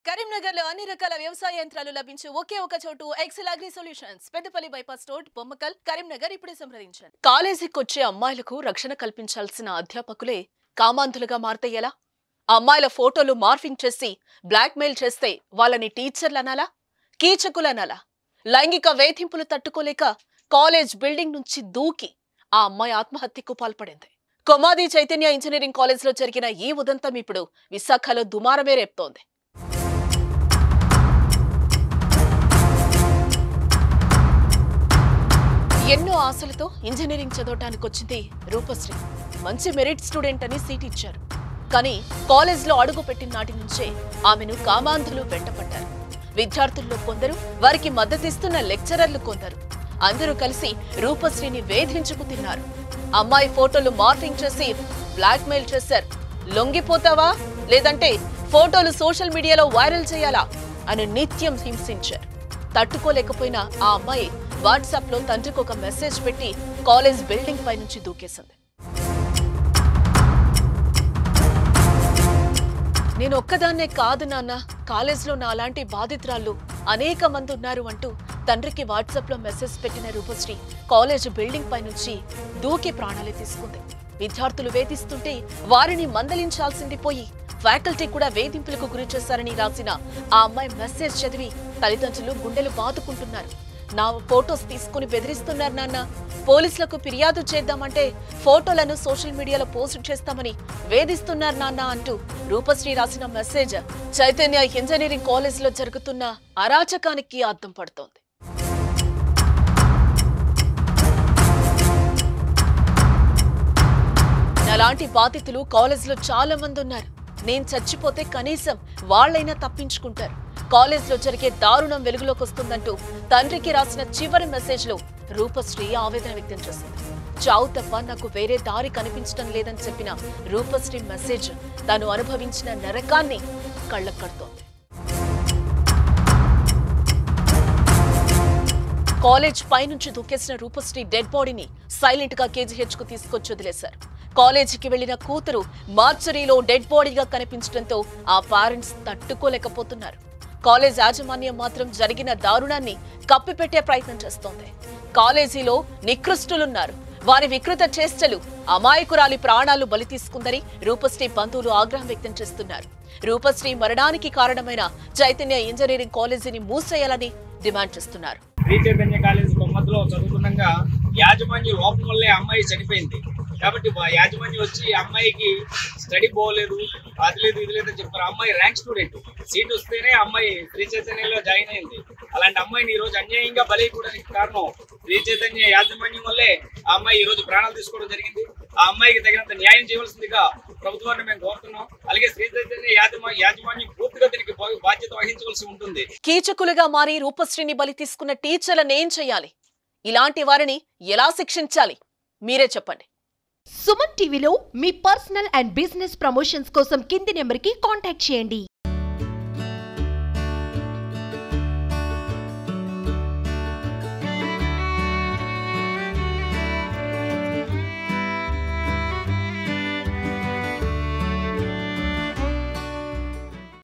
కరీంనగర్లో అన్ని రకాల వ్యవసాయ యంత్రాలు లభించే ఒకే ఒక చోటు Excel Agri Solutions Peddapalli bypass road Bommakal Karimnagar ఇప్పుడే సంప్రదించండి. కాలేజీకి వచ్చే అమ్మాయిలకు రక్షణ కల్పించాల్సిన అధ్యాపకులే కామాంధులుగా మారతయ్యేలా? అమ్మాయిల ఫోటోలు మార్ఫింగ్ చేసి బ్లాక్మెయిల్ చేస్తే వాళ్ళని టీచర్లనాలా, కీచకులనాలా? లైంగిక వేధింపులు తట్టుకోలేక కాలేజ్ బిల్డింగ్ నుంచి దూకి ఆ అమ్మాయి ఆత్మహత్యకు పాల్పడింది. కొమాది చైతన్య ఇంజనీరింగ్ కాలేజ్లో జరిగిన ఈ ఉదంతం ఇప్పుడు విశాఖలో దుమారమే రేపుతోంది. ఎన్నో ఆశలతో ఇంజనీరింగ్ చదవటానికి వచ్చింది రూపశ్రీ. మంచి మెరిట్ స్టూడెంట్ అని సీట్ ఇచ్చారు. కానీ కాలేజ్లో అడుగు పెట్టిన నాటి నుంచే ఆమెను కామాంధులు వెంటపడ్డారు. విద్యార్థుల్లో కొందరు, వారికి మద్దతిస్తున్న లెక్చరర్లు కొందరు, అందరూ కలిసి రూపశ్రీని వేధించుకు తిన్నారు. అమ్మాయి ఫోటోలు మార్ఫింగ్ చేసి బ్లాక్మెయిల్ చేశారు. లొంగిపోతావా లేదంటే ఫోటోలు సోషల్ మీడియాలో వైరల్ చేయాలా అని నిత్యం హింసించారు. తట్టుకోలేకపోయినా ఆ అమ్మాయి వాట్సాప్ లో తండ్రికి ఒక మెసేజ్ పెట్టి కాలేజ్ బిల్డింగ్ పై నుంచి దూకేసింది. నేను ఒక్కదాన్నే కాదు నాన్న, కాలేజ్లో నా అలాంటి బాధితురాళ్ళు అనేక మంది ఉన్నారు అంటూ తండ్రికి వాట్సాప్ లో మెసేజ్ పెట్టిన రూపశ్రీ కాలేజ్ బిల్డింగ్ పై నుంచి దూకి ప్రాణాలు తీసుకుంది. విద్యార్థులు వేధిస్తుంటే వారిని మందలించాల్సింది పోయి ఫ్యాకల్టీ కూడా వేధింపులకు గురి చేశారని రాసిన ఆ అమ్మాయి మెసేజ్ చదివి తల్లిదండ్రులు గుండెలు బాదుకుంటున్నారు. నా ఫోటోస్ తీసుకుని బెదిరిస్తున్నారు నాన్న, పోలీసులకు ఫిర్యాదు చేద్దామంటే ఫోటోలను సోషల్ మీడియాలో పోస్ట్ చేస్తామని వేధిస్తున్నారు నాన్న అంటూ రూపశ్రీ రాసిన మెసేజ్ చైతన్య ఇంజనీరింగ్ కాలేజ్ లో జరుగుతున్న అరాచకానికి అద్దం పడుతోంది. అలాంటి బాధితులు కాలేజ్లో చాలా మంది ఉన్నారు. నేను చచ్చిపోతే కనీసం వాళ్లైనా తప్పించుకుంటారు. కాలేజ్లో జరిగే దారుణం వెలుగులోకి వస్తుందంటూ తండ్రికి రాసిన చివరి మెసేజ్ లో రూపశ్రీ ఆవేదన వ్యక్తం చేసింది. చావు తప్ప నాకు వేరే దారి కనిపించడం లేదని చెప్పిన రూపశ్రీ మెసేజ్ తాను అనుభవించిన నరకాన్ని కళ్ళకు కడుతోంది. కాలేజ్ పైనుంచి దూకేసిన రూపశ్రీ డెడ్ బాడీని సైలెంట్ గా KGH కు తీసుకొచ్చి వదిలేశారు. కాలేజీకి వెళ్లిన కూతురు మార్చరీలో డెడ్ బాడీగా కనిపించడంతో ఆ పేరెంట్స్ తట్టుకోలేకపోతున్నారు. కాలేజ్ యాజమాన్యం మాత్రం జరిగిన దారుణాన్ని కప్పిపెట్టే ప్రయత్నం చేస్తోంది. కాలేజీలో నికృష్టులున్నారు, వారి వికృత చేష్టలు అమాయకురాలి ప్రాణాలు బలి తీసుకుందని రూపశ్రీ బంధువులు ఆగ్రహం వ్యక్తం చేస్తున్నారు. రూపశ్రీ మరణానికి కారణమైన చైతన్య ఇంజనీరింగ్ కాలేజీని మూసేయాలని డిమాండ్ చేస్తున్నారు. చైతన్య కాలేజ్ కొమ్మతిలో చదువుతుండగా యాజమాన్య లోపం వల్లే అమ్మాయి చనిపోయింది. కాబట్టి యాజమాన్యం వచ్చి అమ్మాయికి స్టడీ పోలేదు, అది లేదు ఇది లేదని చెప్పారు. అమ్మాయి ర్యాంక్ స్టూడెంట్, సీట్ వస్తేనే అమ్మాయి శ్రీ చైతన్యలో జాయిన్ అయింది. అలాంటి అమ్మాయిని ఈ రోజు అన్యాయంగా బలైపోవడానికి కారణం శ్రీ చైతన్య యాజమాన్యం వల్లే ఆ అమ్మాయి ఈ రోజు ప్రాణాలు తీసుకోవడం జరిగింది. ఆ అమ్మాయికి తగినంత న్యాయం చేయవలసిందిగా ప్రభుత్వాన్ని మేము కోరుతున్నాం. అలాగే శ్రీ చైతన్య యాజమాన్యం పూర్తిగా దీనికి బాధ్యత వహించవలసి ఉంటుంది. కీచకులుగా మారి రూపశ్రీని బలి తీసుకున్న టీచర్లను ఏం చేయాలి? ఇలాంటి వారిని ఎలా శిక్షించాలి? మీరే చెప్పండి. సుమన్ టీవీలో మీ పర్సనల్ అండ్ బిజినెస్ ప్రమోషన్స్ కోసం కింది నెంబర్కి కాంటాక్ట్ చేయండి.